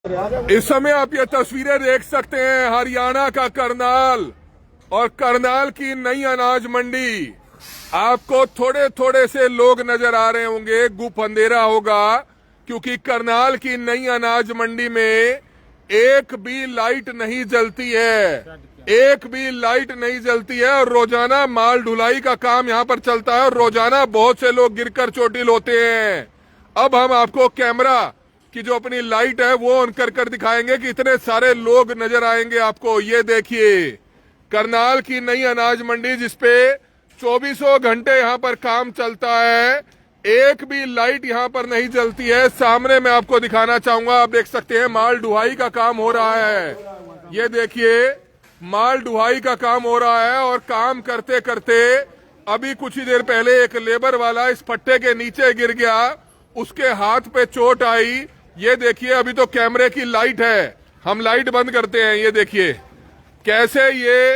इस समय आप ये तस्वीरें देख सकते हैं हरियाणा का करनाल और करनाल की नई अनाज मंडी। आपको थोड़े थोड़े से लोग नजर आ रहे होंगे, गुप अंधेरा होगा क्योंकि करनाल की नई अनाज मंडी में एक भी लाइट नहीं जलती है, एक भी लाइट नहीं जलती है और रोजाना माल ढुलाई का काम यहाँ पर चलता है और रोजाना बहुत से लोग गिरकर चोटिल होते हैं। अब हम आपको कैमरा कि जो अपनी लाइट है वो ऑन कर दिखाएंगे कि इतने सारे लोग नजर आएंगे आपको। ये देखिए करनाल की नई अनाज मंडी जिसपे 24 घंटे यहाँ पर काम चलता है, एक भी लाइट यहाँ पर नहीं जलती है। सामने मैं आपको दिखाना चाहूंगा, आप देख सकते हैं माल ढुलाई का काम हो रहा है। ये देखिए माल ढुलाई का काम हो रहा है और काम करते करते अभी कुछ ही देर पहले एक लेबर वाला इस फट्टे के नीचे गिर गया, उसके हाथ पे चोट आई। ये देखिए अभी तो कैमरे की लाइट है, हम लाइट बंद करते हैं। ये देखिए कैसे ये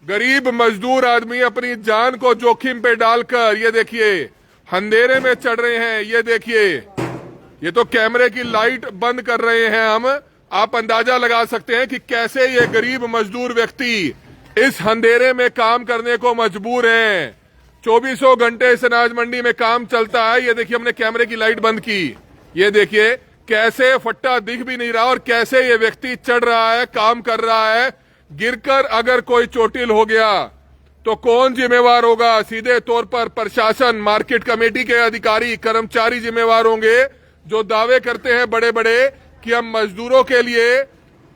गरीब मजदूर आदमी अपनी जान को जोखिम पे डालकर ये देखिए अंधेरे में चढ़ रहे हैं। ये देखिए ये तो कैमरे की लाइट बंद कर रहे हैं हम। आप अंदाजा लगा सकते हैं कि कैसे ये गरीब मजदूर व्यक्ति इस अंधेरे में काम करने को मजबूर हैं। 24 घंटे इस अनाज मंडी में काम चलता है। ये देखिए हमने कैमरे की लाइट बंद की, ये देखिए कैसे फट्टा दिख भी नहीं रहा और कैसे ये व्यक्ति चढ़ रहा है, काम कर रहा है। गिरकर अगर कोई चोटिल हो गया तो कौन जिम्मेवार होगा? सीधे तौर पर प्रशासन, मार्केट कमेटी के अधिकारी, कर्मचारी जिम्मेवार होंगे जो दावे करते हैं बड़े बड़े कि हम मजदूरों के लिए,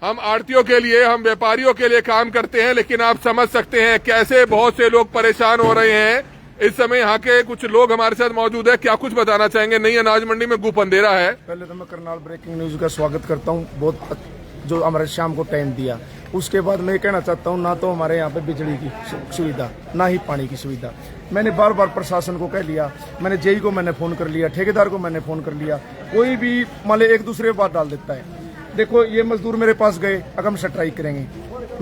हम आड़तियों के लिए, हम व्यापारियों के लिए काम करते हैं। लेकिन आप समझ सकते हैं कैसे बहुत से लोग परेशान हो रहे हैं। इस समय यहाँ के कुछ लोग हमारे साथ मौजूद है, क्या कुछ बताना चाहेंगे? नई अनाज मंडी में गुप अंधेरा है। पहले तो मैं करनाल ब्रेकिंग न्यूज का स्वागत करता हूँ, बहुत जो हमारे शाम को टाइम दिया। उसके बाद मैं कहना चाहता हूँ, ना तो हमारे यहाँ पे बिजली की सुविधा, ना ही पानी की सुविधा। मैंने बार बार प्रशासन को कह लिया, मैंने जेई को मैंने फोन कर लिया, ठेकेदार को मैंने फोन कर लिया, कोई भी मान लो एक दूसरे बात डाल देता है। देखो ये मजदूर मेरे पास गए, अगर हम स्ट्राइक करेंगे,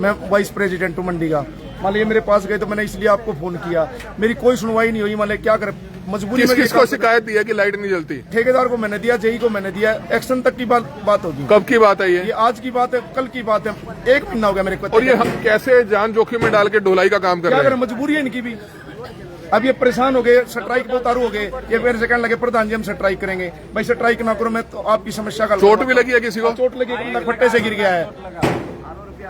मैं वाइस प्रेसिडेंट हूँ मंडी का, मान लीजिए मेरे पास गए तो मैंने इसलिए आपको फोन किया, मेरी कोई सुनवाई नहीं हुई। मान क्या करे, मजबूरी में किसको शिकायत दी है कि लाइट नहीं जलती? ठेकेदार को मैंने दिया, जेई को मैंने दिया। एक्शन तक की बात होगी। कब की बात है ये आज की बात है, कल की बात है, एक महीना हो गया मेरे को। और ये हम कैसे जान जोखिम में डाल के ढुलाई का काम कर रहे हैं? मजबूरी है इनकी भी। अब ये परेशान हो गए, स्ट्राइक पे उतारू हो गए। ये मेरे से कहने लगे प्रधान जी हम स्ट्राइक करेंगे। भाई स्ट्राइक ना करो, मैं तो आपकी समस्या का। चोट भी लगी है किसी को? चोट लगी, फट्टे से गिर गया है।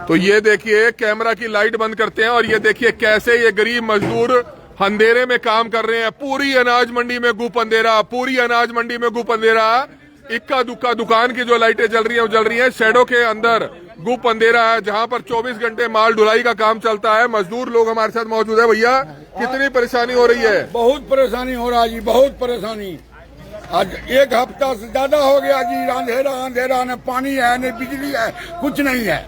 तो ये देखिए कैमरा की लाइट बंद करते हैं और ये देखिए कैसे ये गरीब मजदूर अंधेरे में काम कर रहे हैं। पूरी अनाज मंडी में गुप अंधेरा, पूरी अनाज मंडी में गुप अंधेरा। इक्का दुक्का दुकान की जो लाइटें जल रही हैं वो जल रही हैं, शेडो के अंदर गुप अंधेरा है जहां पर 24 घंटे माल ढुलाई का काम चलता है। मजदूर लोग हमारे साथ मौजूद है। भैया कितनी परेशानी हो रही है? बहुत परेशानी हो रहा है जी, बहुत परेशानी। आज एक हफ्ता से ज्यादा हो गया जी, अंधेरा अंधेरा, न पानी है न बिजली है, कुछ नहीं है।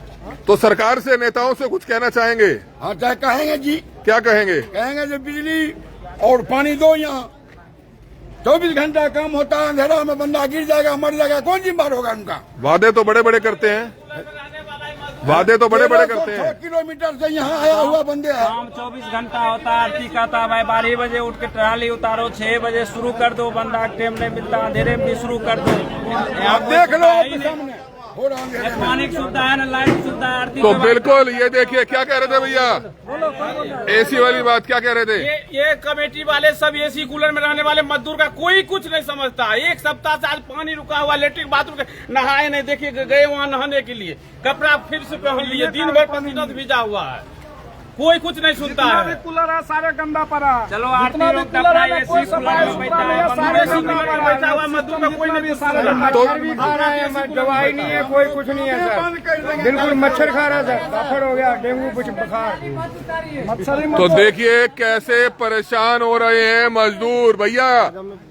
तो सरकार से, नेताओं से कुछ कहना चाहेंगे? हाँ चाहे कहेंगे जी। क्या कहेंगे? कहेंगे जो बिजली और पानी दो, यहाँ 24 घंटा काम होता है, अंधेरा में बंदा गिर जाएगा, मर जाएगा, कौन जिम्मेदार होगा उनका? वादे तो बड़े बड़े करते हैं, वादे तो बड़े बड़े करते हैं। 100 किलोमीटर से यहाँ आया हुआ बंदे है। काम 24 घंटा होता है, आरती कहता है भाई 12 बजे उठ के ट्राली उतारो, 6 बजे शुरू कर दो, बंदा टाइम नहीं मिलता, अंधेरे में भी शुरू कर दो। आप देख लो आपके सामने हो रहा है, पानी की सुविधा है, न लाइट की सुविधा है, आरती तो बिल्कुल ये देखिए क्या कह रहे थे भैया, एसी वाली बात क्या कह रहे थे? ये कमेटी वाले सब एसी कूलर में रहने वाले मजदूर का कोई कुछ नहीं समझता। एक सप्ताह से आज पानी रुका हुआ, लेट्रिन बाथरूम नहाए नहीं, देखिए गए वहाँ नहाने के लिए, कपड़ा फिर से पहन लिए, दिन भर पसीना से भिजा हुआ है, कोई कुछ नहीं सुनता है। कूलर है सारे गंदा पड़ा। चलो आरती रोक दफा, एसी कूलर में बैठा हुआ मजदूर का कोई नहीं मच्छर भी खा रहा है, दवाई नहीं है, कोई कुछ नहीं है सर, बिल्कुल मच्छर खा रहा था, काफड़ हो गया, डेंगू कुछ बुखार, मच्छर ही तो देखिए कैसे परेशान हो रहे हैं मजदूर। भैया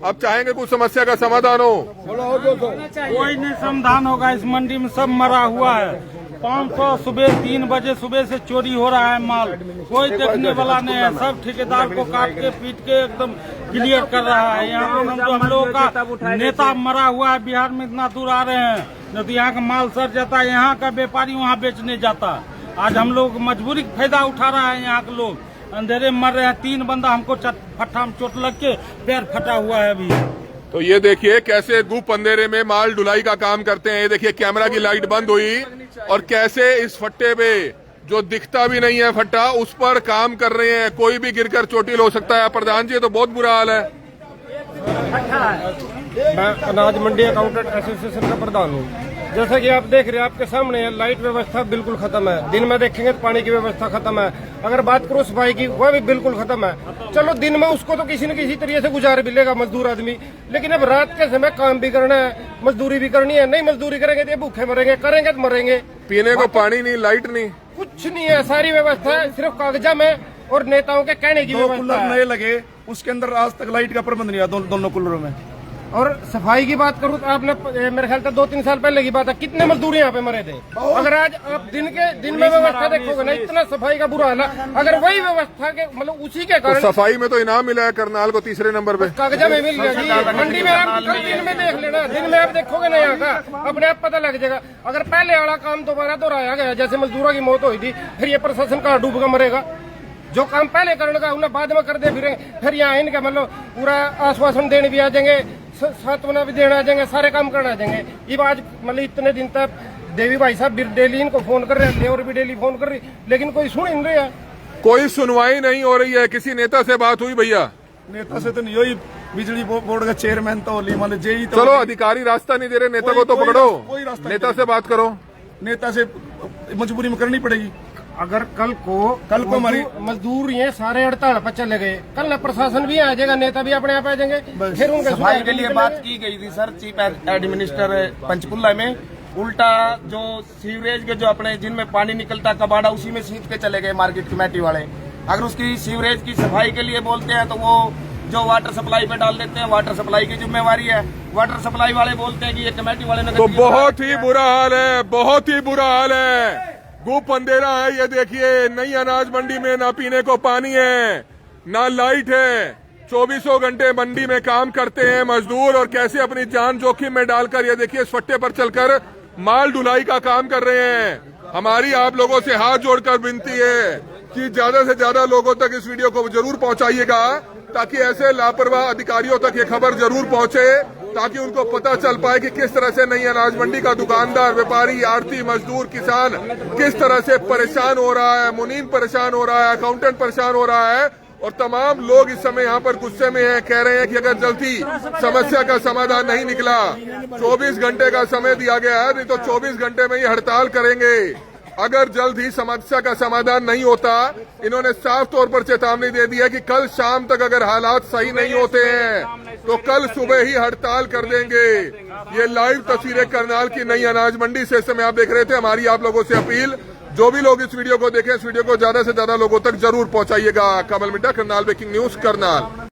अब चाहेंगे कुछ समस्या का समाधान हो? कोई नहीं समाधान होगा। इस मंडी में सब मरा हुआ है। 500 सुबह 3 बजे सुबह से चोरी हो रहा है माल, कोई देखने वाला नहीं है। सब ठेकेदार को काट के पीट के एकदम क्लियर कर रहा है। यहाँ हम लोगों का नेता मरा हुआ है, बिहार में इतना दूर आ रहे हैं, नहीं तो यहाँ का माल सर जाता है, यहाँ का व्यापारी वहाँ बेचने जाता। आज हम लोग मजबूरी का फायदा उठा रहा है। यहाँ के लोग अंधेरे मर रहे हैं। 3 बंदा हमको फट्टा में चोट लग के पैर फटा हुआ है अभी। तो ये देखिए कैसे गुप अंधेरे में माल ढुलाई का काम करते हैं। ये देखिए कैमरा की लाइट बंद हुई और कैसे इस फट्टे पे जो दिखता भी नहीं है फट्टा उस पर काम कर रहे हैं। कोई भी गिरकर चोटिल हो सकता है। प्रधान जी, तो बहुत बुरा हाल है। मैं अनाज मंडी अकाउंटेंट एसोसिएशन का प्रधान हूँ। जैसा कि आप देख रहे हैं, आपके सामने है, लाइट व्यवस्था बिल्कुल खत्म है। दिन में देखेंगे तो पानी की व्यवस्था खत्म है। अगर बात करो सफाई की, वह भी बिल्कुल खत्म है। चलो दिन में उसको तो किसी न किसी तरीके से गुजार भी लेगा मजदूर आदमी, लेकिन अब रात के समय काम भी करना है, मजदूरी भी करनी है। नहीं मजदूरी करेंगे तो ये भूखे मरेंगे, करेंगे तो मरेंगे। पीने को पानी नहीं, लाइट नहीं, कुछ नहीं है। सारी व्यवस्था है सिर्फ कागजा में और नेताओं के कहने की दो व्यवस्था कूलर है। नए लगे, उसके अंदर आज तक लाइट का प्रबंध नहीं हुआ दोनों कूलरों में। और सफाई की बात करूँ तो आपने मेरे ख्याल से 2-3 साल पहले की बात है, कितने मजदूर यहाँ पे मरे थे। अगर आज आप दिन में व्यवस्था देखोगे ना, इतना सफाई का बुरा हाल है। अगर वही व्यवस्था के मतलब उसी के तो कारण सफाई में तो इनाम मिला है करनाल को तीसरे नंबर पे। कागजा में मिल गया जी। मंडी में आप कल दिन में देख लेना, दिन में आप देखोगे ना यहाँ का अपने आप पता लग जाएगा। अगर पहले वाला काम दोबारा दोहराया गया, जैसे मजदूरों की मौत हुई थी, फिर ये प्रशासन कहाँ डूब कर मरेगा। जो काम पहले करने का उन्हें बाद में कर दे फिर यहाँ इनका मतलब पूरा आश्वासन देने भी आ जाएंगे, सांत्वना भी देना आ जाएंगे, सारे काम करना आ जाएंगे। ये आज मतलब इतने दिन तक देवी भाई साहब डेली इनको फोन कर रहे हैं, और भी डेली फोन कर रही, लेकिन कोई सुन नहीं रहा। कोई सुनवाई नहीं हो रही है। किसी नेता से बात हुई भैया? नेता से तो नहीं हुई। बिजली बोर्ड का चेयरमैन तो होली मान जेई तो चलो अधिकारी रास्ता नहीं दे रहे, नेता को तो पकड़ो, कोई रास्ता नहीं नेता से बात करो। नेता से मजबूरी में करनी पड़ेगी। अगर कल को हमारी मजदूर ये सारे हड़ताल पर चले गए, कल ना प्रशासन भी आ जाएगा, नेता भी अपने आप आ जाएंगे। फिर उनके सफाई के लिए बात की गई थी सर चीफ एडमिनिस्टर पंचकुला में। उल्टा जो सीवरेज के जो अपने जिनमें पानी निकलता कबाड़ा, उसी में सींच के चले गए मार्केट कमेटी वाले। अगर उसकी सीवरेज की सफाई के लिए बोलते हैं तो वो जो वाटर सप्लाई पे डाल देते हैं, वाटर सप्लाई की जिम्मेवारी है। वाटर सप्लाई वाले बोलते हैं कि ये कमेटी वाले ने। तो बहुत ही बुरा हाल है, बहुत ही बुरा हाल है। गुप अंधेरा है। ये देखिए नई अनाज मंडी में ना पीने को पानी है, ना लाइट है। 24 घंटे मंडी में काम करते हैं मजदूर और कैसे अपनी जान जोखिम में डालकर ये देखिए इस फट्टे पर चलकर माल ढुलाई का काम कर रहे हैं। हमारी आप लोगों से हाथ जोड़कर विनती है कि ज्यादा से ज्यादा लोगों तक इस वीडियो को जरूर पहुंचाइएगा, ताकि ऐसे लापरवाह अधिकारियों तक ये खबर जरूर पहुंचे, ताकि उनको पता चल पाए कि किस तरह से नई अनाज मंडी का दुकानदार, व्यापारी, आढ़ती, मजदूर, किसान किस तरह से परेशान हो रहा है। मुनीम परेशान हो रहा है, अकाउंटेंट परेशान हो रहा है और तमाम लोग इस समय यहाँ पर गुस्से में हैं। कह रहे हैं कि अगर जल्दी समस्या का समाधान नहीं निकला, 24 घंटे का समय दिया गया है, नहीं तो 24 घंटे में ही हड़ताल करेंगे। अगर जल्द ही समस्या का समाधान नहीं होता, इन्होंने साफ तौर पर चेतावनी दे दी है कि कल शाम तक अगर हालात सही नहीं होते हैं तो कल सुबह ही हड़ताल कर देंगे। ये लाइव तस्वीरें करनाल की नई अनाज मंडी से इस समय आप देख रहे थे। हमारी आप लोगों से अपील, जो भी लोग इस वीडियो को देखें, इस वीडियो को ज्यादा से ज्यादा लोगों तक जरूर पहुंचाइएगा। कमल मिड्डा, करनाल ब्रेकिंग न्यूज, करनाल।